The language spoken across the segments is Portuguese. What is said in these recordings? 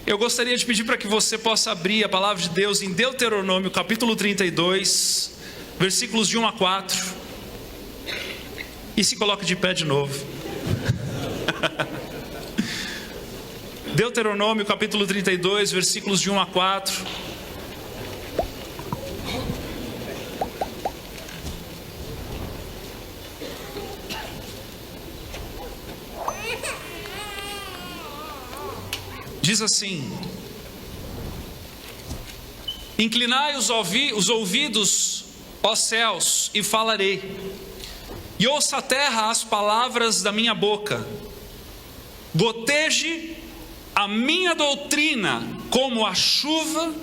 Eu gostaria de pedir para que você possa abrir a palavra de Deus em Deuteronômio capítulo 32, versículos de 1 a 4. E se coloque de pé de novo. Deuteronômio capítulo 32, versículos de 1 a 4. Diz assim: inclinai os ouvidos, ó céus, e falarei, e ouça a terra as palavras da minha boca. Goteje a minha doutrina como a chuva,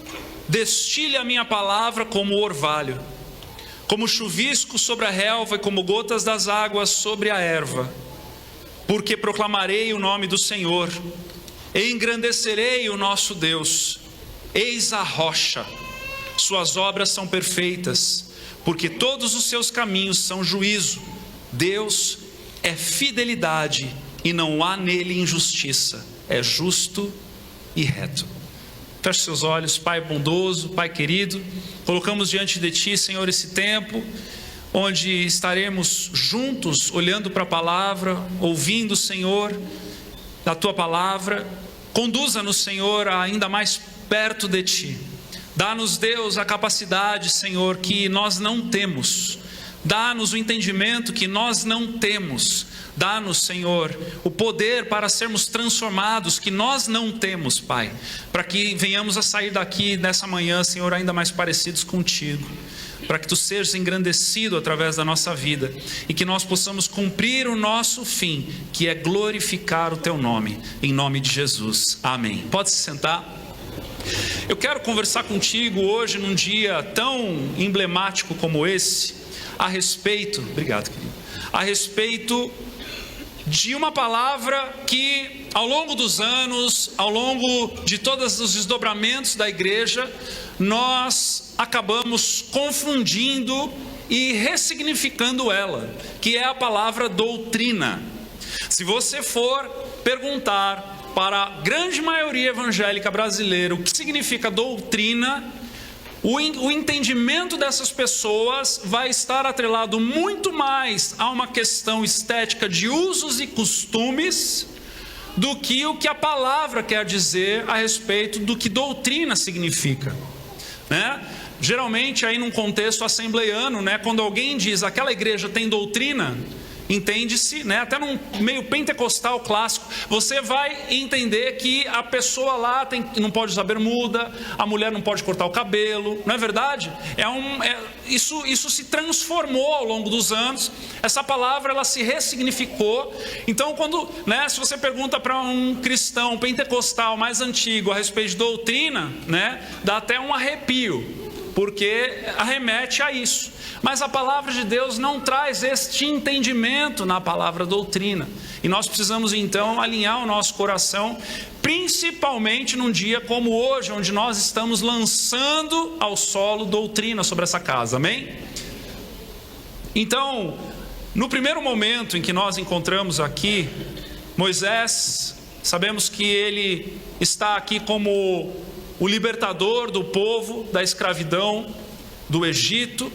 destile a minha palavra como o orvalho, como chuvisco sobre a relva e como gotas das águas sobre a erva. Porque proclamarei o nome do Senhor, e engrandecerei o nosso Deus. Eis a rocha, suas obras são perfeitas, porque todos os seus caminhos são juízo. Deus é fidelidade e não há nele injustiça, é justo e reto. Feche seus olhos. Pai bondoso, Pai querido, colocamos diante de Ti, Senhor, esse tempo onde estaremos juntos olhando para a palavra, ouvindo, Senhor, da Tua palavra. Conduza-nos, Senhor, ainda mais perto de Ti. Dá-nos, Deus, a capacidade, Senhor, que nós não temos. Dá-nos o entendimento que nós não temos. Dá-nos, Senhor, o poder para sermos transformados, que nós não temos, Pai. Para que venhamos a sair daqui nessa manhã, Senhor, ainda mais parecidos contigo. Para que Tu sejas engrandecido através da nossa vida e que nós possamos cumprir o nosso fim, que é glorificar o Teu nome, em nome de Jesus, amém. Pode se sentar. Eu quero conversar contigo hoje, num dia tão emblemático como esse, a respeito, obrigado, querido, a respeito de uma palavra que ao longo dos anos, ao longo de todos os desdobramentos da igreja, nós acabamos confundindo e ressignificando ela, que é a palavra doutrina. Se você for perguntar para a grande maioria evangélica brasileira o que significa doutrina, o entendimento dessas pessoas vai estar atrelado muito mais a uma questão estética de usos e costumes do que o que a palavra quer dizer a respeito do que doutrina significa, né? Geralmente aí num contexto assembleiano, né, quando alguém diz aquela igreja tem doutrina, entende-se, né, até num meio pentecostal clássico, você vai entender que a pessoa lá não pode usar bermuda, a mulher não pode cortar o cabelo, não é verdade? Isso se transformou ao longo dos anos. Essa palavra ela se ressignificou. Então né, se você pergunta para um cristão pentecostal mais antigo a respeito de doutrina, né, dá até um arrepio, porque arremete a isso. Mas a palavra de Deus não traz este entendimento na palavra doutrina. E nós precisamos então alinhar o nosso coração, principalmente num dia como hoje, onde nós estamos lançando ao solo doutrina sobre essa casa, amém? Então, no primeiro momento em que nós encontramos aqui, Moisés, sabemos que ele está aqui como o libertador do povo da escravidão do Egito,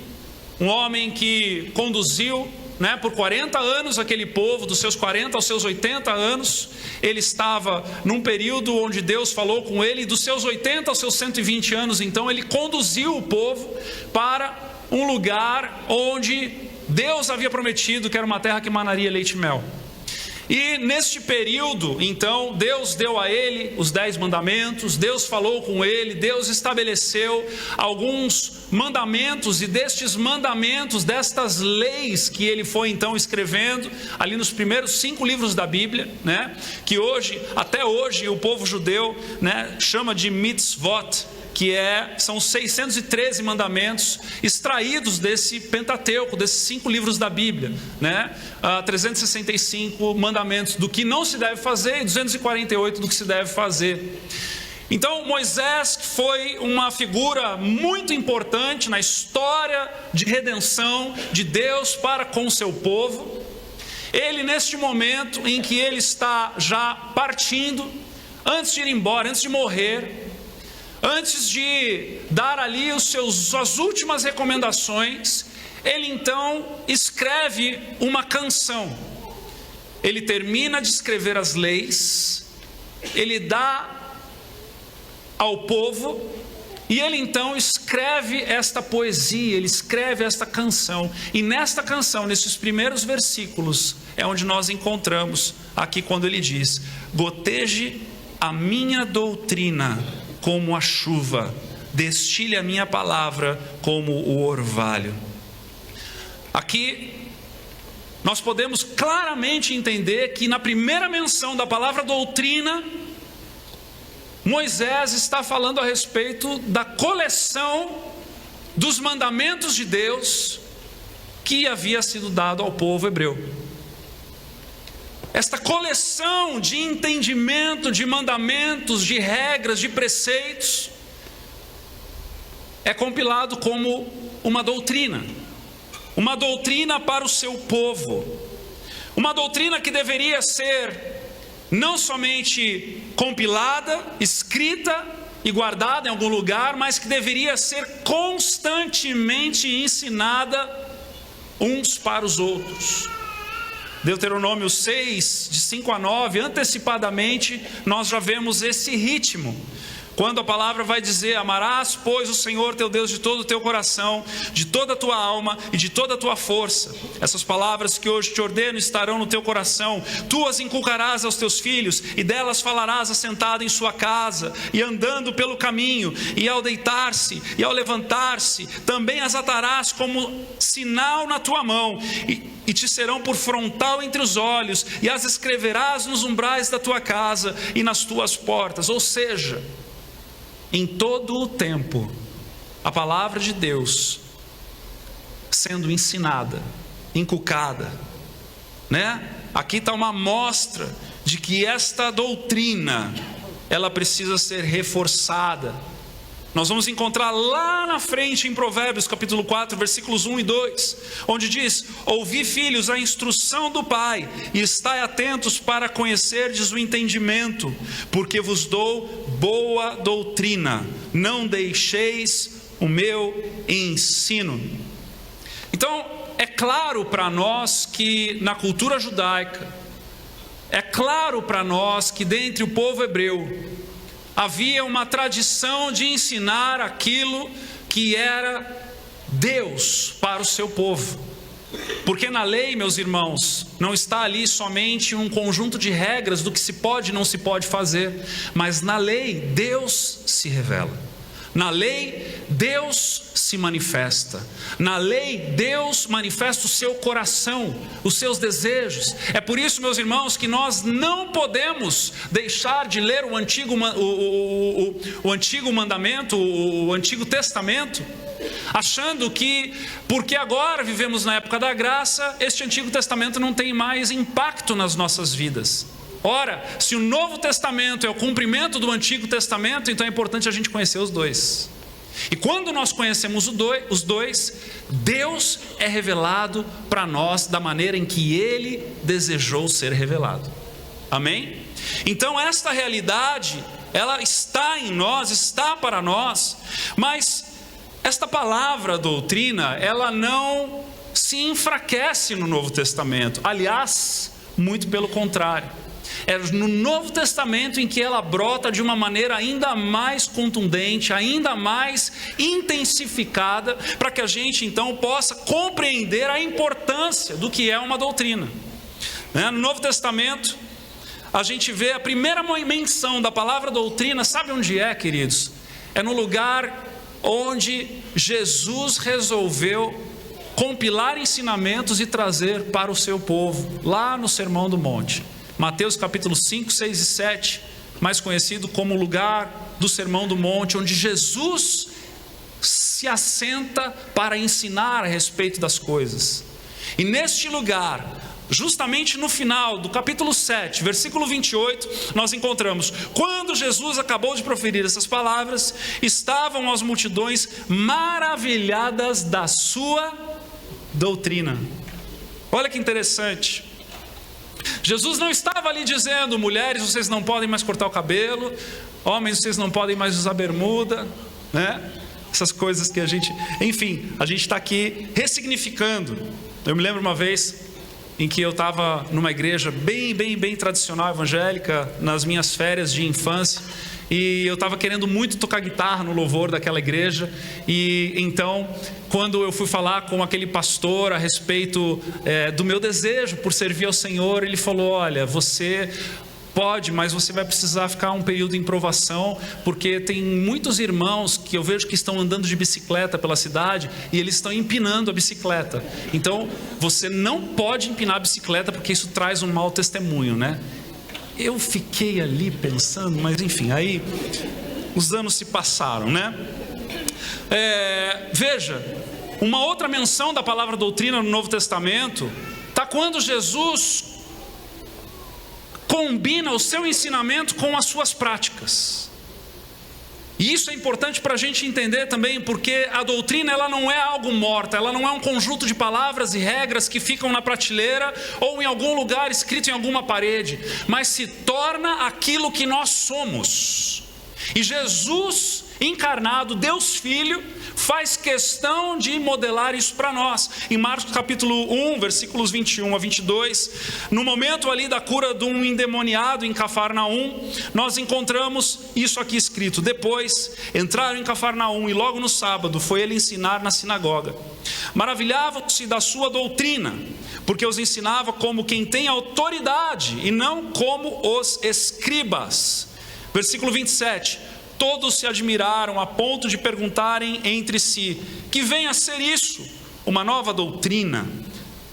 um homem que conduziu, né, por 40 anos aquele povo, dos seus 40 aos seus 80 anos, ele estava num período onde Deus falou com ele, e dos seus 80 aos seus 120 anos, então ele conduziu o povo para um lugar onde Deus havia prometido que era uma terra que emanaria leite e mel. E neste período, então, Deus deu a ele os 10 mandamentos, Deus falou com ele, Deus estabeleceu alguns mandamentos, e destes mandamentos, destas leis que ele foi então escrevendo, ali nos primeiros 5 livros da Bíblia, né, que hoje, até hoje, o povo judeu, né, chama de mitzvot, que são 613 mandamentos extraídos desse Pentateuco, desses 5 livros da Bíblia, né? 365 mandamentos do que não se deve fazer e 248 do que se deve fazer. Então Moisés foi uma figura muito importante na história de redenção de Deus para com o seu povo. Ele, neste momento em que ele está já partindo, antes de ir embora, antes de morrer, antes de dar ali as últimas recomendações, ele então escreve uma canção. Ele termina de escrever as leis, ele dá ao povo, e ele então escreve esta poesia, ele escreve esta canção. E nesta canção, nesses primeiros versículos, é onde nós encontramos aqui quando ele diz: goteje a minha doutrina como a chuva, destile a minha palavra como o orvalho. Aqui nós podemos claramente entender que na primeira menção da palavra doutrina, Moisés está falando a respeito da coleção dos mandamentos de Deus que havia sido dado ao povo hebreu. Esta coleção de entendimento, de mandamentos, de regras, de preceitos, é compilado como uma doutrina para o seu povo, uma doutrina que deveria ser não somente compilada, escrita e guardada em algum lugar, mas que deveria ser constantemente ensinada uns para os outros. Deuteronômio 6, de 5 a 9, antecipadamente, nós já vemos esse ritmo. Quando a palavra vai dizer: amarás, pois, o Senhor teu Deus de todo o teu coração, de toda a tua alma e de toda a tua força. Essas palavras que hoje te ordeno estarão no teu coração. Tu as inculcarás aos teus filhos, e delas falarás assentado em sua casa, e andando pelo caminho, e ao deitar-se, e ao levantar-se. Também as atarás como sinal na tua mão, e te serão por frontal entre os olhos, e as escreverás nos umbrais da tua casa e nas tuas portas. Ou seja, em todo o tempo, a palavra de Deus sendo ensinada, inculcada, né? Aqui está uma amostra de que esta doutrina, ela precisa ser reforçada. Nós vamos encontrar lá na frente em Provérbios capítulo 4, versículos 1 e 2, onde diz: ouvi, filhos, a instrução do pai, e estai atentos para conhecerdes o entendimento, porque vos dou boa doutrina, não deixeis o meu ensino. Então, é claro para nós que na cultura judaica, é claro para nós que dentre o povo hebreu, havia uma tradição de ensinar aquilo que era Deus para o seu povo. Porque na lei, meus irmãos, não está ali somente um conjunto de regras do que se pode e não se pode fazer, mas na lei Deus se revela. Na lei Deus se manifesta. Na lei Deus manifesta o seu coração, os seus desejos. É por isso, meus irmãos, que nós não podemos deixar de ler o Antigo Mandamento, o Antigo Testamento, achando que, porque agora vivemos na época da graça, este Antigo Testamento não tem mais impacto nas nossas vidas. Ora, se o Novo Testamento é o cumprimento do Antigo Testamento, então é importante a gente conhecer os dois. E quando nós conhecemos os dois, Deus é revelado para nós da maneira em que Ele desejou ser revelado. Amém? Então esta realidade, ela está em nós, está para nós, mas esta palavra doutrina, ela não se enfraquece no Novo Testamento. Aliás, muito pelo contrário. É no Novo Testamento em que ela brota de uma maneira ainda mais contundente, ainda mais intensificada, para que a gente então possa compreender a importância do que é uma doutrina. No Novo Testamento, a gente vê a primeira menção da palavra doutrina, sabe onde é, queridos? É no lugar onde Jesus resolveu compilar ensinamentos e trazer para o seu povo, lá no Sermão do Monte. Mateus capítulo 5, 6 e 7, mais conhecido como o lugar do Sermão do Monte, onde Jesus se assenta para ensinar a respeito das coisas. E neste lugar, justamente no final do capítulo 7, versículo 28, nós encontramos: quando Jesus acabou de proferir essas palavras, estavam as multidões maravilhadas da sua doutrina. Olha que interessante. Jesus não estava ali dizendo: mulheres, vocês não podem mais cortar o cabelo, homens, vocês não podem mais usar bermuda, né? Essas coisas que a gente está aqui ressignificando. Eu me lembro uma vez em que eu estava numa igreja bem tradicional evangélica, nas minhas férias de infância, e eu estava querendo muito tocar guitarra no louvor daquela igreja. E então, quando eu fui falar com aquele pastor a respeito do meu desejo por servir ao Senhor, ele falou: olha, você pode, mas você vai precisar ficar um período em provação, porque tem muitos irmãos que eu vejo que estão andando de bicicleta pela cidade e eles estão empinando a bicicleta. Então você não pode empinar a bicicleta, porque isso traz um mau testemunho, né? Eu fiquei ali pensando, mas enfim, aí os anos se passaram, né? Veja, uma outra menção da palavra doutrina no Novo Testamento está quando Jesus combina o seu ensinamento com as suas práticas. E isso é importante para a gente entender também, porque a doutrina, ela não é algo morto, ela não é um conjunto de palavras e regras que ficam na prateleira ou em algum lugar escrito em alguma parede, mas se torna aquilo que nós somos. E Jesus encarnado, Deus Filho, faz questão de modelar isso para nós. Em Marcos capítulo 1, versículos 21 a 22, no momento ali da cura de um endemoniado em Cafarnaum, nós encontramos isso aqui escrito: depois entraram em Cafarnaum e logo no sábado foi ele ensinar na sinagoga. Maravilhavam-se da sua doutrina, porque os ensinava como quem tem autoridade e não como os escribas. Versículo 27, todos se admiraram a ponto de perguntarem entre si: que vem a ser isso? Uma nova doutrina.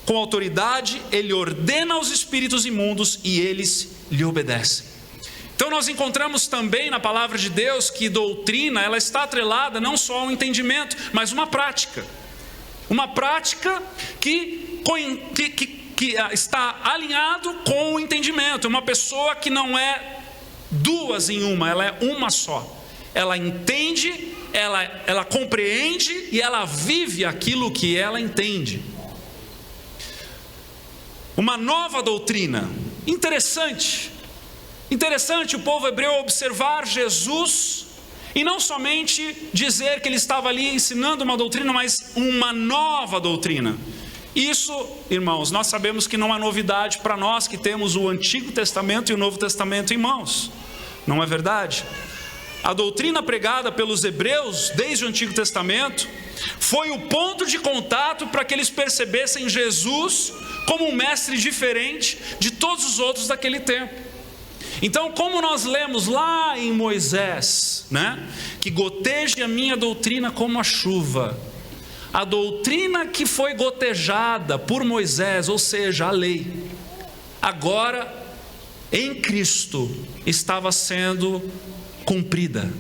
Com autoridade ele ordena aos espíritos imundos e eles lhe obedecem. Então nós encontramos também na palavra de Deus que doutrina, ela está atrelada não só ao entendimento, mas uma prática. Uma prática que está alinhado com o entendimento. Uma pessoa que não é duas em uma, ela é uma só. Ela entende, ela compreende e ela vive aquilo que ela entende. Uma nova doutrina. Interessante o povo hebreu observar Jesus e não somente dizer que ele estava ali ensinando uma doutrina, mas uma nova doutrina. Isso, irmãos, nós sabemos que não é novidade para nós que temos o Antigo Testamento e o Novo Testamento em mãos, não é verdade? A doutrina pregada pelos hebreus desde o Antigo Testamento foi o ponto de contato para que eles percebessem Jesus como um mestre diferente de todos os outros daquele tempo. Então, como nós lemos lá em Moisés, né, que goteje a minha doutrina como a chuva, a doutrina que foi gotejada por Moisés, ou seja, a lei, agora em Cristo estava sendo cumprida.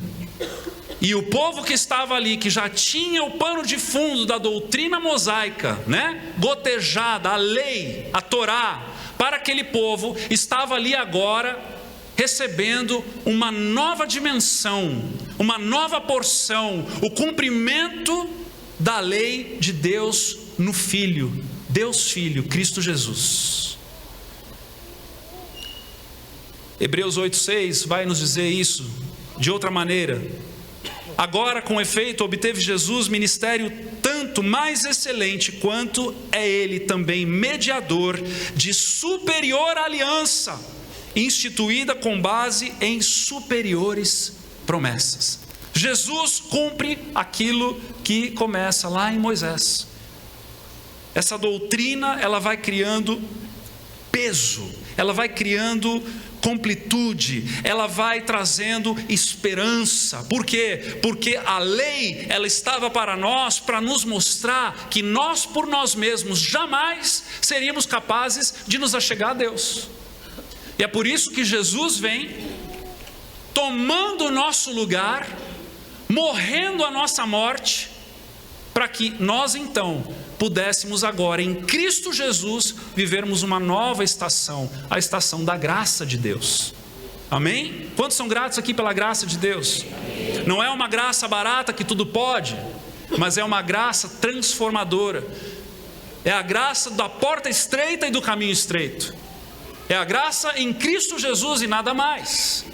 E o povo que estava ali, que já tinha o pano de fundo da doutrina mosaica, né, gotejada, a lei, a Torá, para aquele povo, estava ali agora recebendo uma nova dimensão, uma nova porção, o cumprimento da lei de Deus no Filho, Deus Filho, Cristo Jesus. Hebreus 8,6 vai nos dizer isso de outra maneira. Agora, com efeito, obteve Jesus ministério tanto mais excelente, quanto é ele também mediador de superior aliança, instituída com base em superiores promessas. Jesus cumpre aquilo que começa lá em Moisés. Essa doutrina, ela vai criando peso, ela vai criando completude, ela vai trazendo esperança. Por quê? Porque a lei, ela estava para nós, para nos mostrar que nós por nós mesmos jamais seríamos capazes de nos achegar a Deus. E é por isso que Jesus vem tomando o nosso lugar, morrendo a nossa morte, para que nós então pudéssemos agora em Cristo Jesus vivermos uma nova estação, a estação da graça de Deus. Amém? Quantos são gratos aqui pela graça de Deus? Não é uma graça barata que tudo pode, mas é uma graça transformadora. É a graça da porta estreita e do caminho estreito. É a graça em Cristo Jesus e nada mais.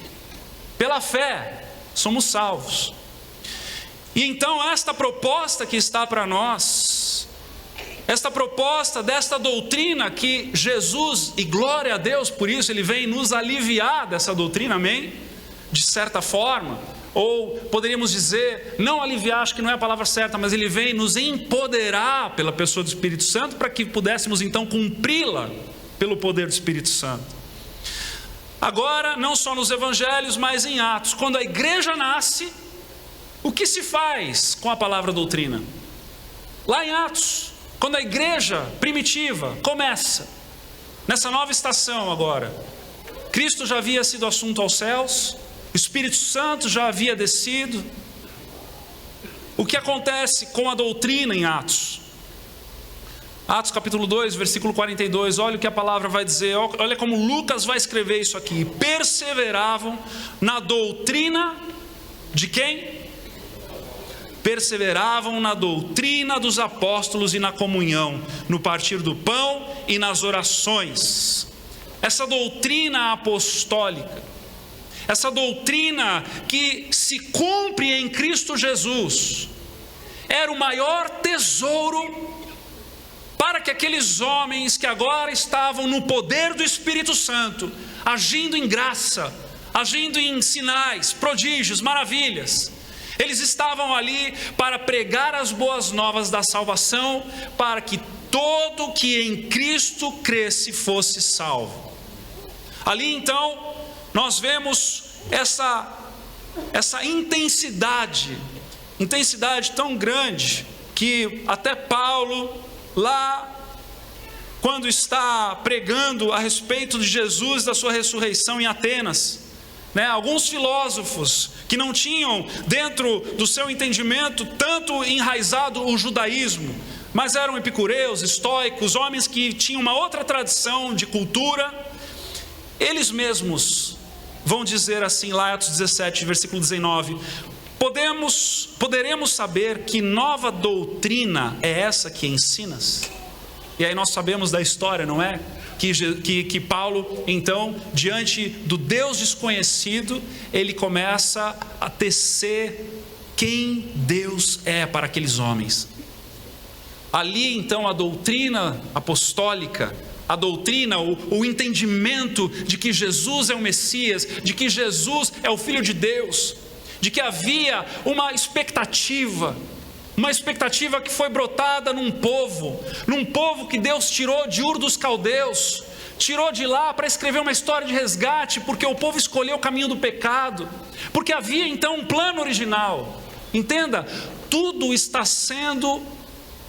Pela fé, somos salvos. E então esta proposta que está para nós, esta proposta desta doutrina que Jesus, e glória a Deus por isso, Ele vem nos aliviar dessa doutrina, amém? De certa forma, ou poderíamos dizer, não aliviar, acho que não é a palavra certa, mas Ele vem nos empoderar pela pessoa do Espírito Santo, para que pudéssemos então cumpri-la pelo poder do Espírito Santo. Agora, não só nos evangelhos, mas em Atos, quando a igreja nasce, o que se faz com a palavra doutrina? Lá em Atos, quando a igreja primitiva começa, nessa nova estação agora, Cristo já havia sido assunto aos céus, o Espírito Santo já havia descido. O que acontece com a doutrina em Atos? Atos capítulo 2, versículo 42, olha o que a palavra vai dizer, olha como Lucas vai escrever isso aqui. Perseveravam na doutrina de quem? Perseveravam na doutrina dos apóstolos e na comunhão, no partir do pão e nas orações. Essa doutrina apostólica, essa doutrina que se cumpre em Cristo Jesus, era o maior tesouro para que aqueles homens que agora estavam no poder do Espírito Santo, agindo em graça, agindo em sinais, prodígios, maravilhas, eles estavam ali para pregar as boas novas da salvação, para que todo que em Cristo cresce fosse salvo. Ali então, nós vemos essa intensidade tão grande, que até Paulo, lá quando está pregando a respeito de Jesus, da sua ressurreição em Atenas, alguns filósofos que não tinham dentro do seu entendimento tanto enraizado o judaísmo, mas eram epicureus, estoicos, homens que tinham uma outra tradição de cultura, eles mesmos vão dizer assim lá em Atos 17, versículo 19, poderemos saber que nova doutrina é essa que ensinas? E aí nós sabemos da história, não é? Que Paulo, então, diante do Deus desconhecido, ele começa a tecer quem Deus é para aqueles homens. Ali, então, a doutrina apostólica, a doutrina, o entendimento de que Jesus é o Messias, de que Jesus é o Filho de Deus, de que havia uma expectativa que foi brotada num povo que Deus tirou de Ur dos Caldeus, tirou de lá para escrever uma história de resgate, porque o povo escolheu o caminho do pecado, porque havia então um plano original. Entenda, tudo está sendo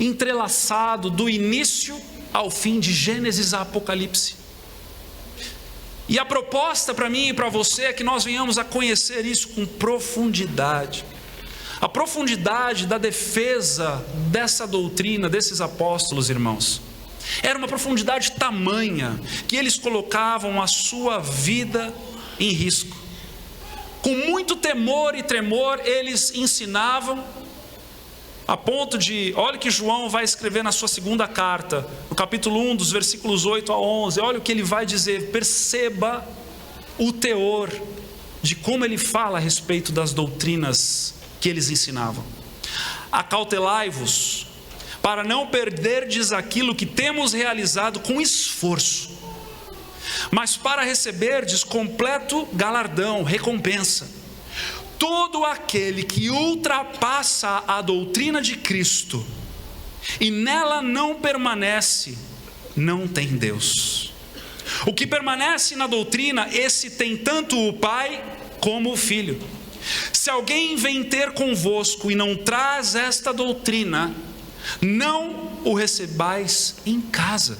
entrelaçado do início ao fim, de Gênesis a Apocalipse. E a proposta para mim e para você é que nós venhamos a conhecer isso com profundidade. A profundidade da defesa dessa doutrina, desses apóstolos, irmãos, era uma profundidade tamanha que eles colocavam a sua vida em risco. Com muito temor e tremor, eles ensinavam, a ponto de, olha o que João vai escrever na sua segunda carta, no capítulo 1, dos versículos 8 a 11, olha o que ele vai dizer, perceba o teor de como ele fala a respeito das doutrinas que eles ensinavam. Acautelai-vos, para não perderdes aquilo que temos realizado com esforço, mas para receberdes completo galardão, recompensa. Todo aquele que ultrapassa a doutrina de Cristo e nela não permanece, não tem Deus. O que permanece na doutrina, esse tem tanto o Pai como o Filho. Se alguém vem ter convosco e não traz esta doutrina, não o recebais em casa,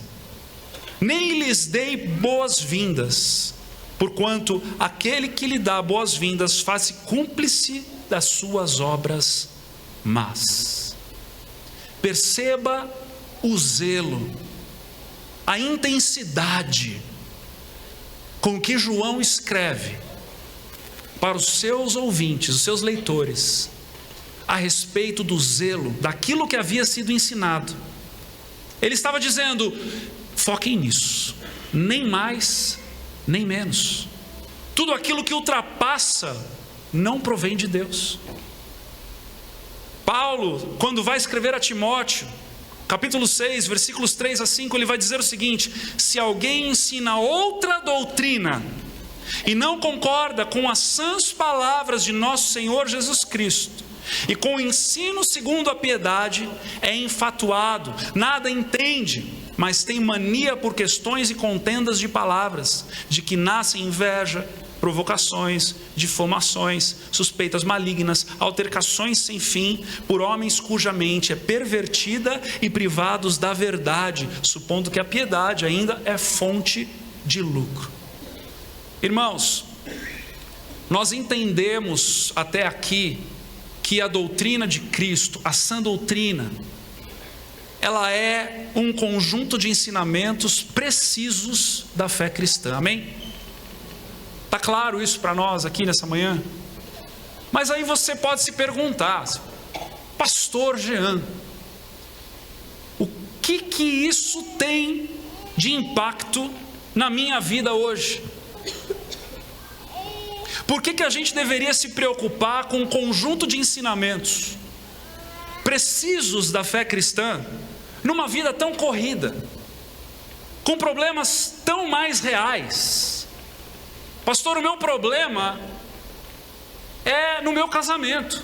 nem lhes dei boas-vindas, porquanto aquele que lhe dá boas-vindas faz-se cúmplice das suas obras más. Perceba o zelo, a intensidade com que João escreve para os seus ouvintes, os seus leitores, a respeito do zelo, daquilo que havia sido ensinado. Ele estava dizendo, foquem nisso, nem mais nem menos. Tudo aquilo que ultrapassa não provém de Deus. Paulo, quando vai escrever a Timóteo, capítulo 6, versículos 3 a 5, ele vai dizer o seguinte: se alguém ensina outra doutrina e não concorda com as sãs palavras de nosso Senhor Jesus Cristo e com o ensino segundo a piedade, é enfatuado, nada entende, mas tem mania por questões e contendas de palavras, de que nascem inveja, provocações, difamações, suspeitas malignas, altercações sem fim, por homens cuja mente é pervertida e privados da verdade, supondo que a piedade ainda é fonte de lucro. Irmãos, nós entendemos até aqui que a doutrina de Cristo, a sã doutrina, ela é um conjunto de ensinamentos precisos da fé cristã, amém? Está claro isso para nós aqui nessa manhã? Mas aí você pode se perguntar: pastor Jean, o que isso tem de impacto na minha vida hoje? Por que a gente deveria se preocupar com um conjunto de ensinamentos precisos da fé cristã numa vida tão corrida, com problemas tão mais reais? Pastor, o meu problema é no meu casamento.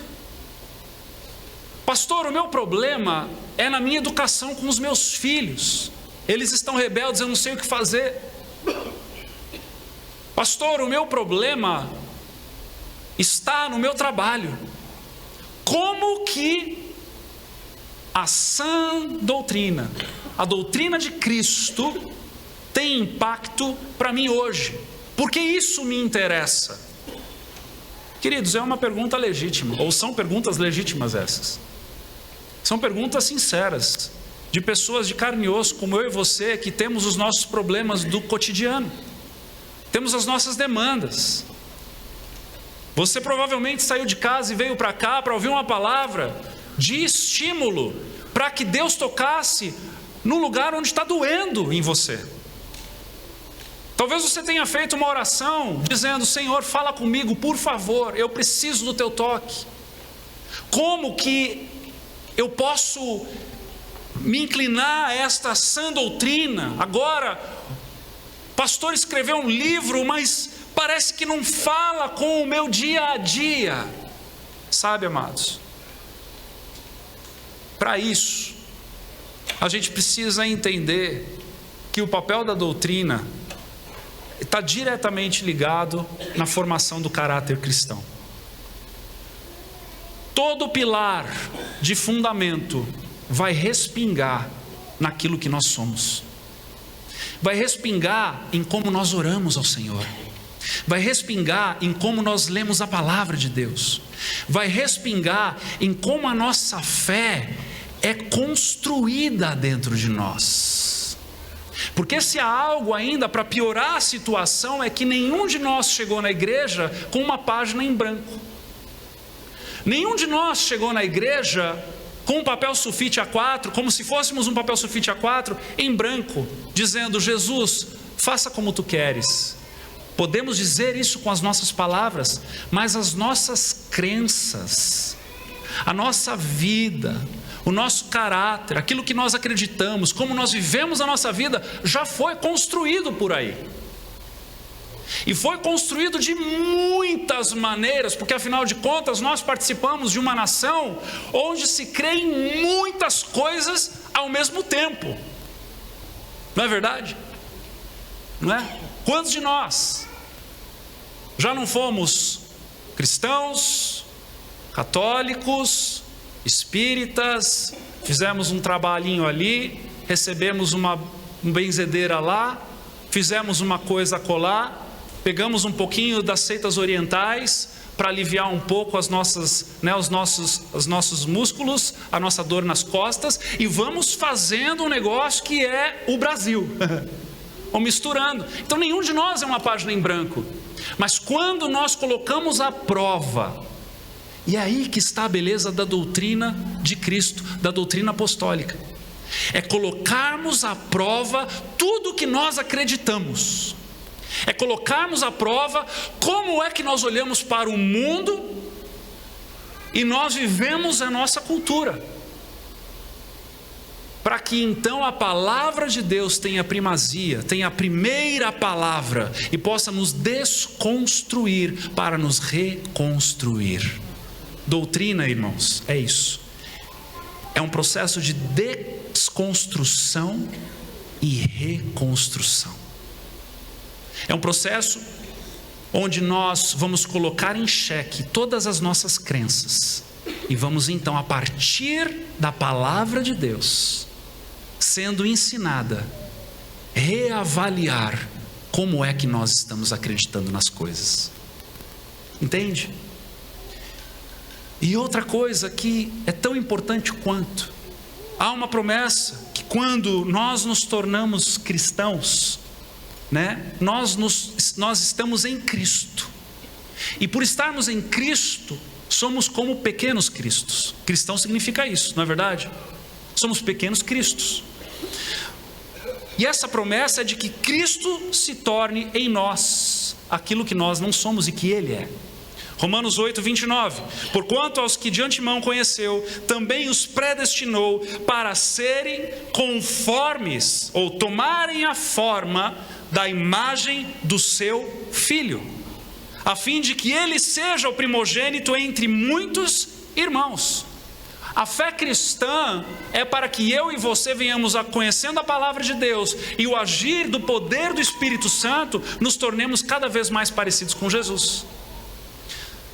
Pastor, o meu problema é na minha educação com os meus filhos. Eles estão rebeldes, eu não sei o que fazer. Pastor, o meu problema está no meu trabalho. Como que a sã doutrina, a doutrina de Cristo, tem impacto para mim hoje? Porque isso me interessa. Queridos, é uma pergunta legítima, ou são perguntas legítimas essas. São perguntas sinceras, de pessoas de carne e osso, como eu e você, que temos os nossos problemas do cotidiano, temos as nossas demandas. Você provavelmente saiu de casa e veio para cá para ouvir uma palavra de estímulo, para que Deus tocasse no lugar onde está doendo em você. Talvez você tenha feito uma oração dizendo: Senhor, fala comigo, por favor, eu preciso do teu toque. Como que eu posso me inclinar a esta sã doutrina? Agora, o pastor escreveu um livro, mas parece que não fala com o meu dia a dia. Sabe, amados, para isso, a gente precisa entender que o papel da doutrina está diretamente ligado na formação do caráter cristão. Todo pilar de fundamento vai respingar naquilo que nós somos, vai respingar em como nós oramos ao Senhor, vai respingar em como nós lemos a palavra de Deus, vai respingar em como a nossa fé é construída dentro de nós. Porque se há algo ainda para piorar a situação, é que nenhum de nós chegou na igreja com uma página em branco. Nenhum de nós chegou na igreja com um papel sulfite A4, como se fôssemos um papel sulfite A4 em branco, dizendo: Jesus, faça como tu queres. Podemos dizer isso com as nossas palavras, mas as nossas crenças, a nossa vida, o nosso caráter, aquilo que nós acreditamos, como nós vivemos a nossa vida, já foi construído por aí. E foi construído de muitas maneiras, porque afinal de contas nós participamos de uma nação onde se crê em muitas coisas ao mesmo tempo. Não é verdade? Não é? Quantos de nós já não fomos cristãos, católicos, espíritas, fizemos um trabalhinho ali, recebemos uma benzedeira lá, fizemos uma coisa acolá, pegamos um pouquinho das seitas orientais para aliviar um pouco os nossos músculos, a nossa dor nas costas, e vamos fazendo um negócio que é o Brasil, ou misturando. Então nenhum de nós é uma página em branco, mas quando nós colocamos à prova, e é aí que está a beleza da doutrina de Cristo, da doutrina apostólica, é colocarmos à prova tudo que nós acreditamos, É colocarmos à prova como é que nós olhamos para o mundo e nós vivemos a nossa cultura, para que então a palavra de Deus tenha primazia, tenha a primeira palavra e possa nos desconstruir para nos reconstruir. Doutrina, irmãos, é isso. É um processo de desconstrução e reconstrução. É um processo onde nós vamos colocar em xeque todas as nossas crenças e vamos então, a partir da palavra de Deus, sendo ensinada, reavaliar como é que nós estamos acreditando nas coisas. Entende? E outra coisa que é tão importante quanto, há uma promessa que quando nós nos tornamos cristãos, nós estamos em Cristo, e por estarmos em Cristo, somos como pequenos cristos. Cristão significa isso, não é verdade? Somos pequenos cristos, e essa promessa é de que Cristo se torne em nós aquilo que nós não somos e que Ele é. Romanos 8, 29, porquanto aos que de antemão conheceu, também os predestinou para serem conformes, ou tomarem a forma da imagem do seu Filho, a fim de que ele seja o primogênito entre muitos irmãos. A fé cristã é para que eu e você venhamos a, conhecendo a palavra de Deus e o agir do poder do Espírito Santo, nos tornemos cada vez mais parecidos com Jesus.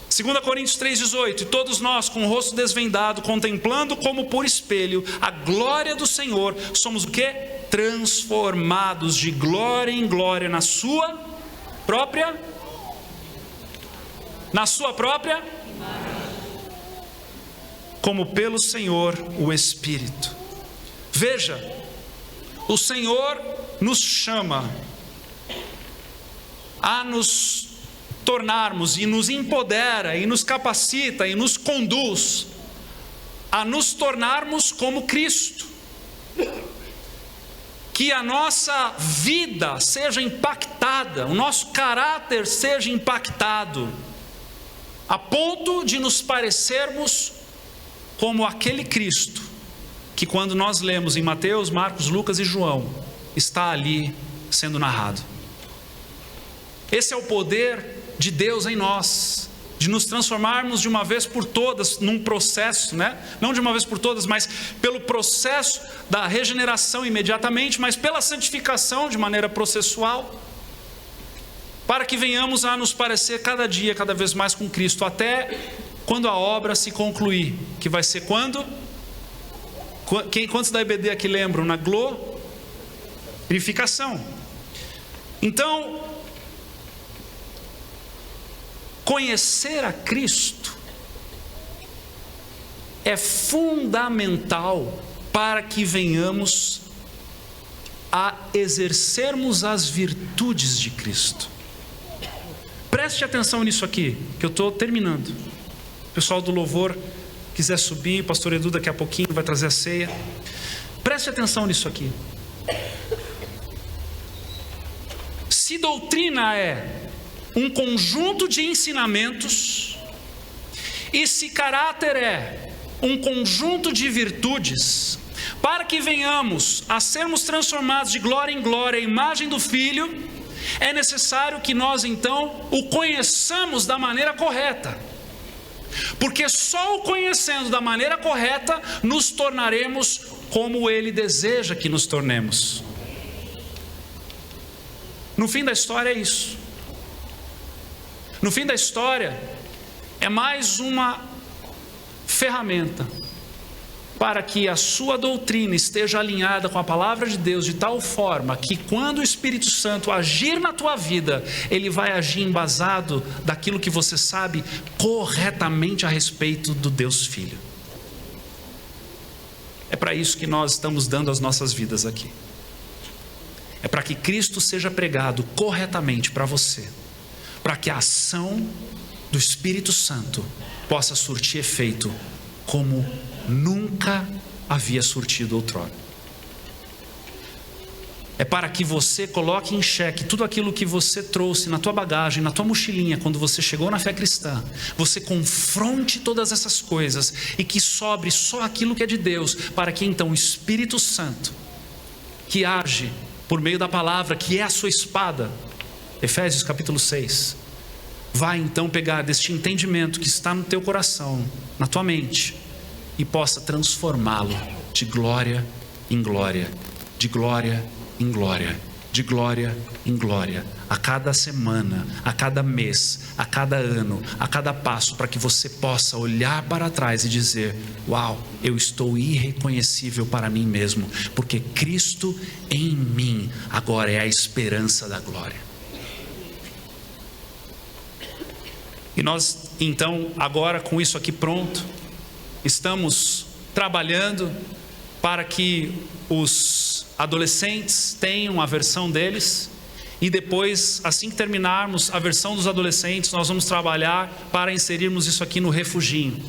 2 Coríntios 3,18, e todos nós com o rosto desvendado, contemplando como por espelho a glória do Senhor, somos o quê? Transformados de glória em glória na sua própria como pelo Senhor o Espírito. Veja, o Senhor nos chama a nos tornarmos, e nos empodera, e nos capacita, e nos conduz a nos tornarmos como Cristo. Que a nossa vida seja impactada, o nosso caráter seja impactado, a ponto de nos parecermos como aquele Cristo que, quando nós lemos em Mateus, Marcos, Lucas e João, está ali sendo narrado. Esse é o poder de Deus em nós, de nos transformarmos de uma vez por todas num processo, não de uma vez por todas, mas pelo processo da regeneração imediatamente, mas pela santificação de maneira processual, para que venhamos a nos parecer cada dia, cada vez mais com Cristo, até quando a obra se concluir, que vai ser quando? Quantos da IBD aqui lembram? Na glorificação. Então, conhecer a Cristo é fundamental para que venhamos a exercermos as virtudes de Cristo. Preste atenção nisso aqui, que eu estou terminando. O pessoal do louvor quiser subir, o pastor Edu daqui a pouquinho vai trazer a ceia. Preste atenção nisso aqui. Se doutrina é um conjunto de ensinamentos, e se caráter é um conjunto de virtudes, para que venhamos a sermos transformados de glória em glória à imagem do Filho, é necessário que nós então o conheçamos da maneira correta, porque só o conhecendo da maneira correta nos tornaremos como Ele deseja que nos tornemos. No fim da história é isso. No fim da história, é mais uma ferramenta para que a sua doutrina esteja alinhada com a palavra de Deus, de tal forma que quando o Espírito Santo agir na tua vida, ele vai agir embasado daquilo que você sabe corretamente a respeito do Deus Filho. É para isso que nós estamos dando as nossas vidas aqui. É para que Cristo seja pregado corretamente para você, para que a ação do Espírito Santo possa surtir efeito como nunca havia surtido outrora. é para que você coloque em xeque tudo aquilo que você trouxe na tua bagagem, na tua mochilinha, quando você chegou na fé cristã. Você confronte todas essas coisas e que sobre só aquilo que é de Deus, para que então o Espírito Santo, que age por meio da palavra, que é a sua espada, Efésios capítulo 6, vai então pegar deste entendimento que está no teu coração, na tua mente, e possa transformá-lo de glória em glória, de glória em glória, de glória em glória, a cada semana, a cada mês, a cada ano, a cada passo, para que você possa olhar para trás e dizer: uau, eu estou irreconhecível para mim mesmo, porque Cristo em mim agora é a esperança da glória. E nós então, agora com isso aqui pronto, estamos trabalhando para que os adolescentes tenham a versão deles, e depois, assim que terminarmos a versão dos adolescentes, nós vamos trabalhar para inserirmos isso aqui no refuginho,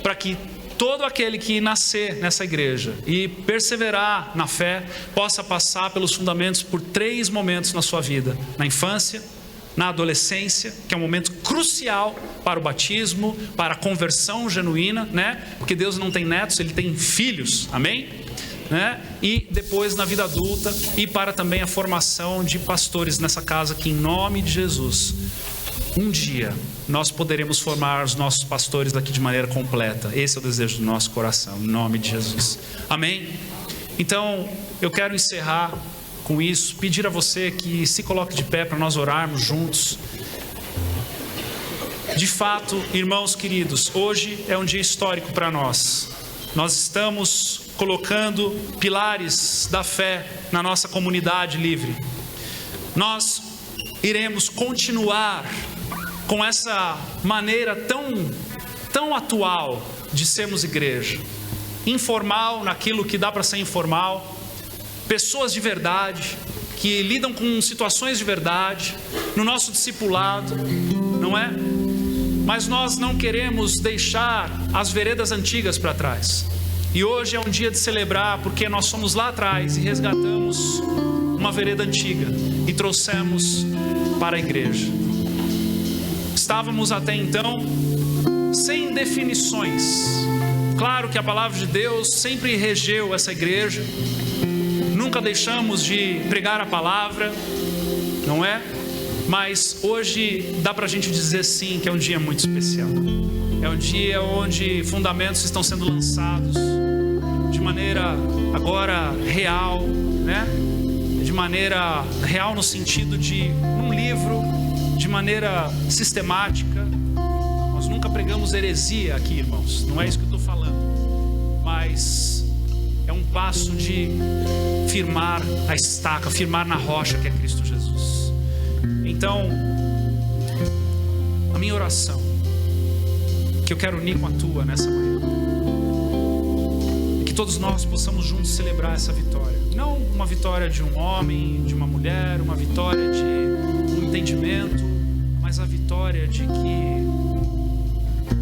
para que todo aquele que nascer nessa igreja e perseverar na fé, possa passar pelos fundamentos por 3 momentos na sua vida: na infância, na adolescência, que é um momento crucial para o batismo, para a conversão genuína, né? Porque Deus não tem netos, Ele tem filhos, amém? Né? E depois na vida adulta, e para também a formação de pastores nessa casa, que em nome de Jesus, um dia nós poderemos formar os nossos pastores aqui de maneira completa. Esse é o desejo do nosso coração, em nome de Jesus, amém? Então eu quero encerrar com isso, pedir a você que se coloque de pé para nós orarmos juntos. De fato, irmãos queridos, hoje é um dia histórico para nós. Nós estamos colocando pilares da fé na nossa comunidade livre. Nós iremos continuar com essa maneira tão atual de sermos igreja, informal naquilo que dá para ser informal, pessoas de verdade, que lidam com situações de verdade, no nosso discipulado, não é? Mas nós não queremos deixar as veredas antigas para trás. E hoje é um dia de celebrar, porque nós fomos lá atrás e resgatamos uma vereda antiga e trouxemos para a igreja. Estávamos até então sem definições. Claro que a palavra de Deus sempre regeu essa igreja. Nunca deixamos de pregar a palavra, não é? Mas hoje dá para a gente dizer sim que é um dia muito especial. É um dia onde fundamentos estão sendo lançados de maneira agora real, né? De maneira real no sentido de um livro, de maneira sistemática. Nós nunca pregamos heresia aqui, irmãos, não é isso que eu estou falando, mas é um passo de firmar a estaca, firmar na rocha que é Cristo Jesus. Então, a minha oração, que eu quero unir com a tua nessa manhã, é que todos nós possamos juntos celebrar essa vitória. Não uma vitória de um homem, de uma mulher, uma vitória de um entendimento, mas a vitória de que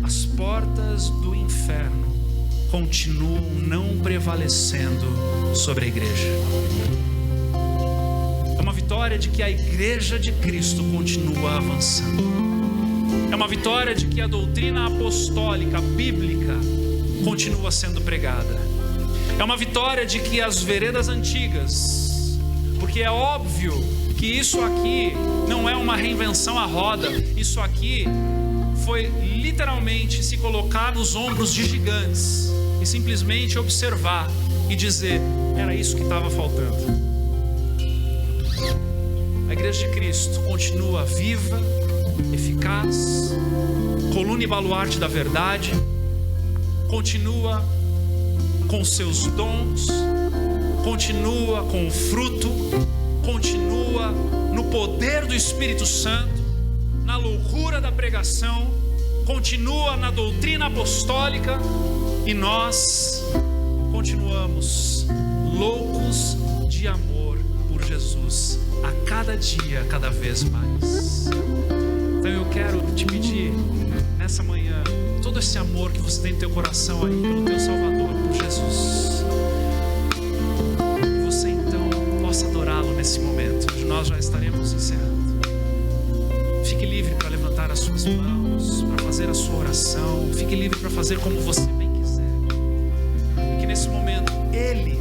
as portas do inferno continuam não prevalecendo sobre a igreja. É uma vitória de que a igreja de Cristo continua avançando. É uma vitória de que a doutrina apostólica, bíblica, continua sendo pregada. É uma vitória de que as veredas antigas, porque é óbvio que isso aqui não é uma reinvenção à roda, isso aqui foi literalmente se colocar nos ombros de gigantes e simplesmente observar e dizer: era isso que estava faltando. A igreja de Cristo continua viva, eficaz, coluna e baluarte da verdade, continua com seus dons, continua com o fruto, continua no poder do Espírito Santo, na loucura da pregação, continua na doutrina apostólica, e nós continuamos loucos de amor por Jesus, a cada dia, cada vez mais. Então eu quero te pedir nessa manhã, todo esse amor que você tem no teu coração aí pelo teu Salvador, por Jesus, que você então possa adorar nesse momento, onde nós já estaremos encerrando. Fique livre para levantar as suas mãos, para fazer a sua oração. Fique livre para fazer como você bem quiser. E que nesse momento, Ele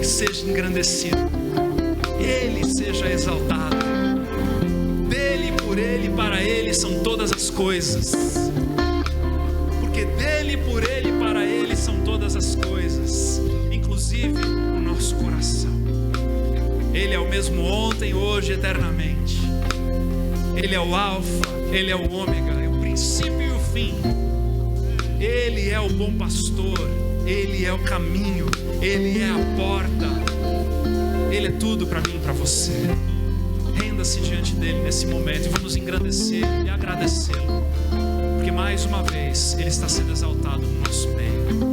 seja engrandecido, Ele seja exaltado. Dele, por Ele, para Ele são todas as coisas. Porque dele, por Ele, para Ele são todas as coisas, inclusive o nosso coração. Ele é o mesmo ontem, hoje, eternamente. Ele é o alfa, Ele é o ômega, é o princípio e o fim. Ele é o bom pastor, Ele é o caminho, Ele é a porta. Ele é tudo para mim e para você. Renda-se diante dele nesse momento e vamos engrandecer e agradecê-lo, porque mais uma vez Ele está sendo exaltado no nosso meio.